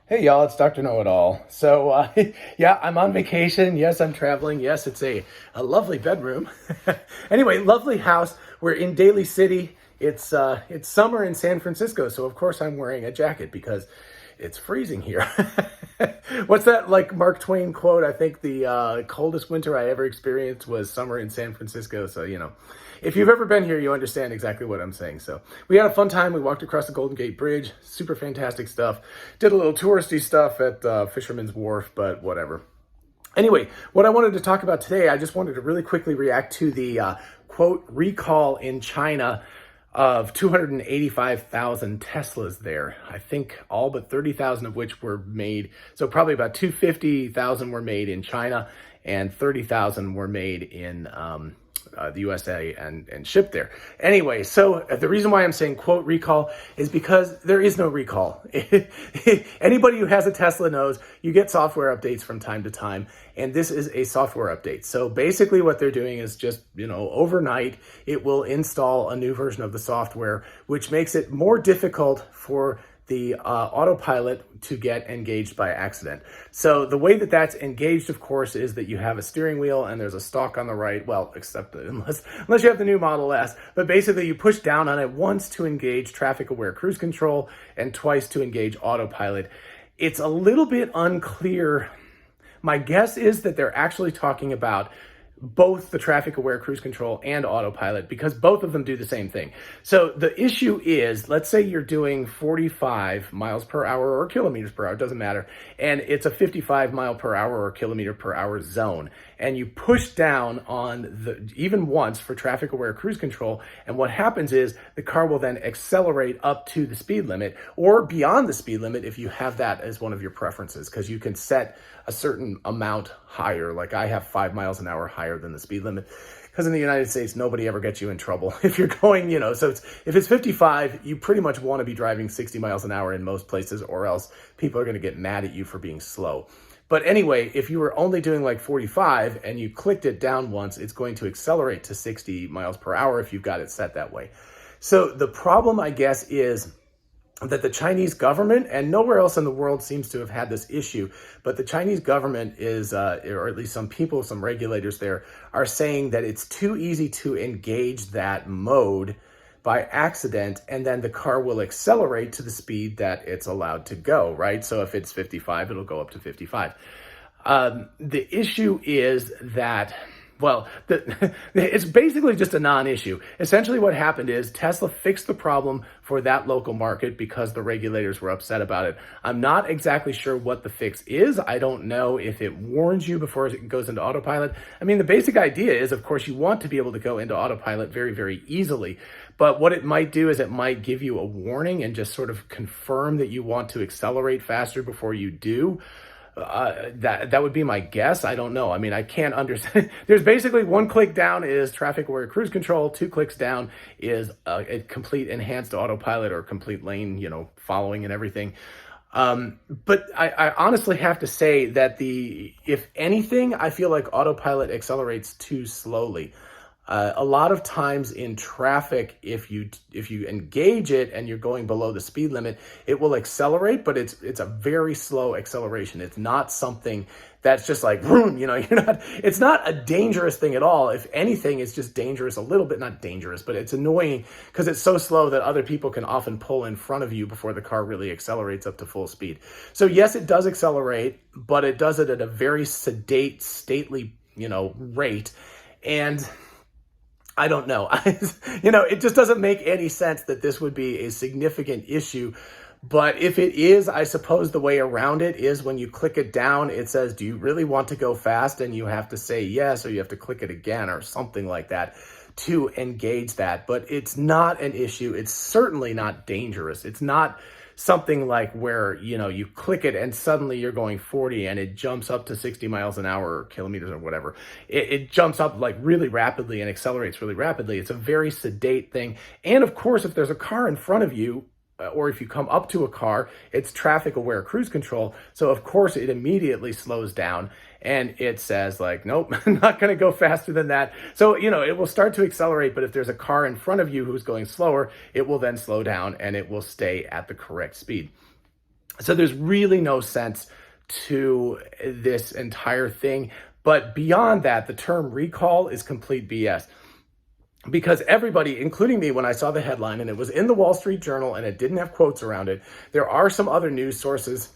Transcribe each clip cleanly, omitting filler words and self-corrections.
Hey y'all, it's Dr. Know-It-All. Yeah, I'm on vacation. Yes, I'm traveling. Yes, it's a lovely bedroom. Anyway, lovely house. We're in Daly City. It's summer in San Francisco, so of course I'm wearing a jacket because it's freezing here. What's that like Mark Twain quote? I think the coldest winter I ever experienced was summer in San Francisco. So, if you've ever been here, you understand exactly what I'm saying. So we had a fun time. We walked across the Golden Gate Bridge. Super fantastic stuff. Did a little touristy stuff at Fisherman's Wharf, but whatever. Anyway, what I wanted to talk about today, I just wanted to really quickly react to the quote recall in China of 285,000 Teslas there. I think all but 30,000 of which were made. So probably about 250,000 were made in China and 30,000 were made in the USA and shipped there. Anyway, so the reason why I'm saying quote recall is because there is no recall. Anybody who has a Tesla knows you get software updates from time to time, and this is a software update. So basically what they're doing is just, overnight, it will install a new version of the software, which makes it more difficult for the autopilot to get engaged by accident. So the way that that's engaged, of course, is that you have a steering wheel and there's a stalk on the right. Well, except unless you have the new Model S. But basically you push down on it once to engage traffic aware cruise control and twice to engage autopilot. It's a little bit unclear. My guess is that they're actually talking about both the traffic aware cruise control and autopilot because both of them do the same thing. So the issue is, let's say you're doing 45 miles per hour or kilometers per hour, doesn't matter, and it's a 55 mile per hour or kilometer per hour zone, and you push down on the even once for traffic aware cruise control, and what happens is the car will then accelerate up to the speed limit or beyond the speed limit if you have that as one of your preferences, because you can set a certain amount higher. Like I have 5 miles an hour higher than the speed limit, because in the United States, nobody ever gets you in trouble if you're going, so if it's 55, you pretty much want to be driving 60 miles an hour in most places, or else people are going to get mad at you for being slow. But anyway, if you were only doing like 45 and you clicked it down once, it's going to accelerate to 60 miles per hour if you've got it set that way. So the problem, I guess, is that the Chinese government, and nowhere else in the world seems to have had this issue, but the Chinese government is, or at least some people, some regulators there, are saying that it's too easy to engage that mode by accident, and then the car will accelerate to the speed that it's allowed to go, right? So if it's 55, it'll go up to 55. The issue is that, well, it's basically just a non-issue. Essentially what happened is Tesla fixed the problem for that local market because the regulators were upset about it. I'm not exactly sure what the fix is. I don't know if it warns you before it goes into autopilot. I mean, the basic idea is, of course, you want to be able to go into autopilot very, very easily. But what it might do is it might give you a warning and just sort of confirm that you want to accelerate faster before you do. That would be my guess. I don't know. I mean, I can't understand. There's basically one click down is traffic aware cruise control. 2 clicks down is a complete enhanced autopilot or complete lane, following and everything. But I honestly have to say that if anything, I feel like autopilot accelerates too slowly. A lot of times in traffic, if you engage it and you're going below the speed limit, it will accelerate, but it's a very slow acceleration. It's not something that's just like, it's not a dangerous thing at all. If anything, it's just dangerous a little bit, not dangerous, but it's annoying because it's so slow that other people can often pull in front of you before the car really accelerates up to full speed. So yes, it does accelerate, but it does it at a very sedate, stately, rate. And I don't know. It just doesn't make any sense that this would be a significant issue. But if it is, I suppose the way around it is when you click it down, it says, do you really want to go fast? And you have to say yes, or you have to click it again or something like that to engage that. But it's not an issue. It's certainly not dangerous. It's not something like where, you click it and suddenly you're going 40 and it jumps up to 60 miles an hour or kilometers or whatever. It jumps up like really rapidly and accelerates really rapidly. It's a very sedate thing. And of course, if there's a car in front of you, or if you come up to a car, it's traffic aware cruise control. So of course it immediately slows down and it says like, nope, I'm not going to go faster than that. So, it will start to accelerate, but if there's a car in front of you who's going slower, it will then slow down and it will stay at the correct speed. So there's really no sense to this entire thing. But beyond that, the term recall is complete BS. Because everybody, including me, when I saw the headline and it was in the Wall Street Journal and it didn't have quotes around it, there are some other news sources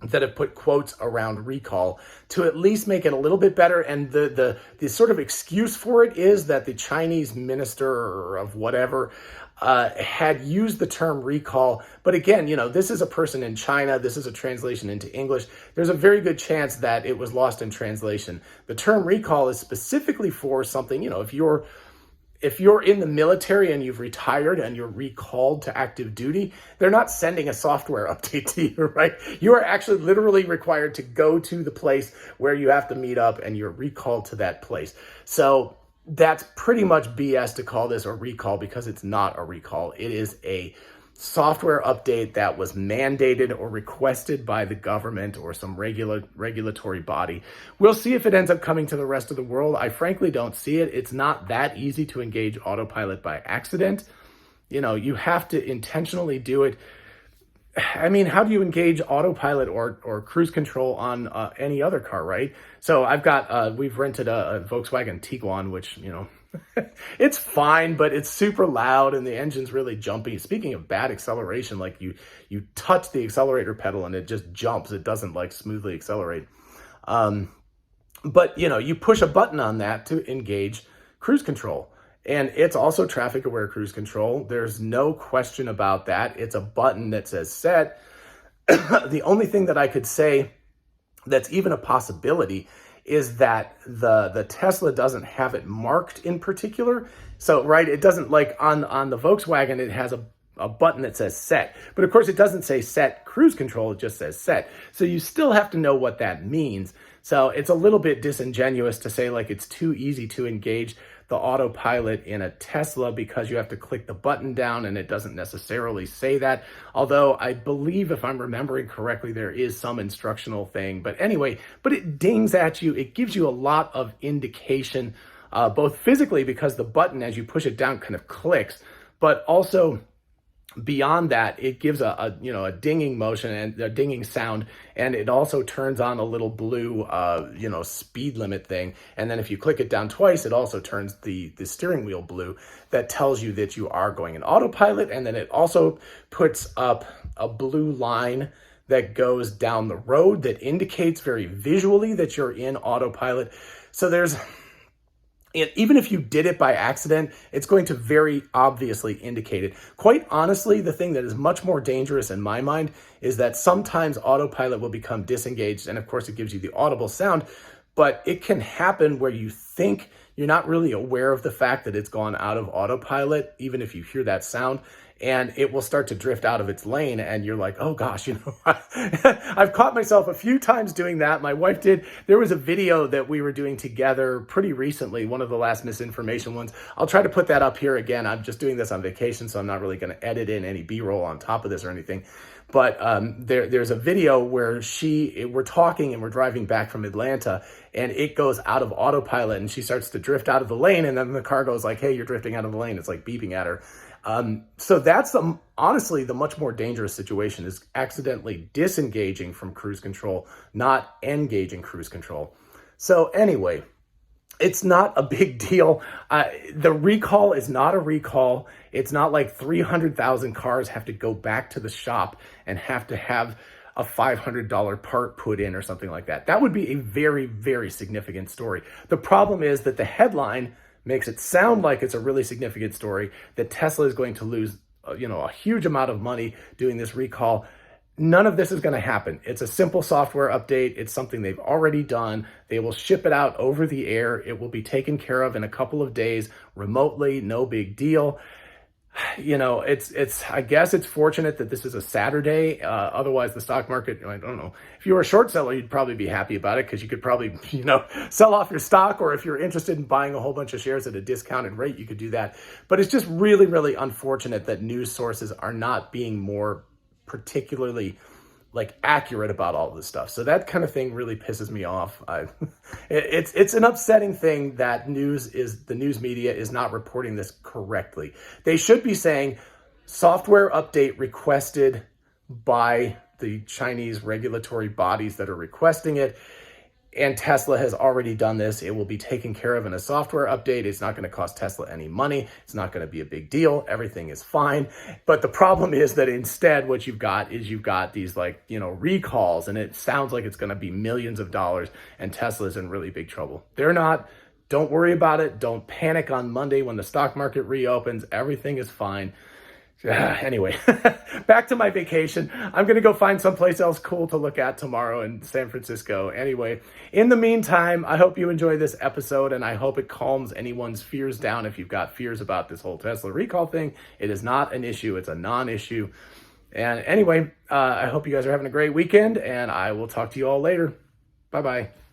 that have put quotes around recall to at least make it a little bit better. And the sort of excuse for it is that the Chinese minister of whatever had used the term recall. But again, this is a person in China. This is a translation into English. There's a very good chance that it was lost in translation. The term recall is specifically for something, if you're in the military and you've retired and you're recalled to active duty, they're not sending a software update to you, right? You are actually literally required to go to the place where you have to meet up and you're recalled to that place. So that's pretty much BS to call this a recall, because it's not a recall. It is a software update that was mandated or requested by the government or some regulatory body. We'll see if it ends up coming to the rest of the world. I frankly don't see it. It's not that easy to engage Autopilot by accident. You have to intentionally do it. I mean, how do you engage Autopilot or cruise control on any other car, right? So we've rented a Volkswagen Tiguan, which, it's fine, but it's super loud and the engine's really jumpy. Speaking of bad acceleration, like you touch the accelerator pedal and it just jumps. It doesn't smoothly accelerate. But you push a button on that to engage cruise control. And it's also traffic aware cruise control. There's no question about that. It's a button that says set. The only thing that I could say that's even a possibility is that the Tesla doesn't have it marked in particular. So, right, it doesn't on the Volkswagen, it has a button that says set. But of course, it doesn't say set cruise control, it just says set. So you still have to know what that means. So it's a little bit disingenuous to say it's too easy to engage the Autopilot in a Tesla because you have to click the button down, and it doesn't necessarily say that. Although I believe, if I'm remembering correctly, there is some instructional thing. But anyway, it dings at you. It gives you a lot of indication, both physically because the button, as you push it down, kind of clicks, but also beyond that, it gives a dinging motion and a dinging sound, and it also turns on a little blue speed limit thing. And then if you click it down twice, it also turns the steering wheel blue. That tells you that you are going in autopilot. And then it also puts up a blue line that goes down the road that indicates very visually that you're in autopilot. So even if you did it by accident, it's going to very obviously indicate it. Quite honestly, the thing that is much more dangerous in my mind is that sometimes autopilot will become disengaged. And of course, it gives you the audible sound, but it can happen where you think you're not really aware of the fact that it's gone out of autopilot, even if you hear that sound. And it will start to drift out of its lane, and you're like, oh gosh, I've caught myself a few times doing that. My wife did. There was a video that we were doing together pretty recently, one of the last misinformation ones. I'll try to put that up here again. I'm just doing this on vacation, so I'm not really going to edit in any B-roll on top of this or anything. But there's a video where we're talking and we're driving back from Atlanta, and it goes out of autopilot, and she starts to drift out of the lane, and then the car goes like, hey, you're drifting out of the lane. It's like beeping at her. So that's honestly the much more dangerous situation, is accidentally disengaging from cruise control, not engaging cruise control. So anyway, it's not a big deal. The recall is not a recall. It's not like 300,000 cars have to go back to the shop and have to have a $500 part put in or something like that. That would be a very, very significant story. The problem is that the headline makes it sound like it's a really significant story, that Tesla is going to lose, a huge amount of money doing this recall. None of this is going to happen. It's a simple software update. It's something they've already done. They will ship it out over the air. It will be taken care of in a couple of days remotely. No big deal. I guess it's fortunate that this is a Saturday. Otherwise, the stock market, I don't know. If you were a short seller, you'd probably be happy about it because you could probably, sell off your stock. Or if you're interested in buying a whole bunch of shares at a discounted rate, you could do that. But it's just really, really unfortunate that news sources are not being more particularly accurate about all of this stuff. So that kind of thing really pisses me off. It's an upsetting thing that the news media is not reporting this correctly. They should be saying software update requested by the Chinese regulatory bodies that are requesting it. And Tesla has already done this. It will be taken care of in a software update. It's not going to cost Tesla any money. It's not going to be a big deal. Everything is fine. But the problem is that instead what you've got is you've got these recalls, and it sounds like it's going to be millions of dollars, and Tesla's in really big trouble. They're not. Don't worry about it. Don't panic on Monday when the stock market reopens. Everything is fine. Anyway, back to my vacation. I'm going to go find someplace else cool to look at tomorrow in San Francisco. Anyway, in the meantime, I hope you enjoy this episode, and I hope it calms anyone's fears down. If you've got fears about this whole Tesla recall thing, it is not an issue. It's a non-issue. And anyway, I hope you guys are having a great weekend, and I will talk to you all later. Bye-bye.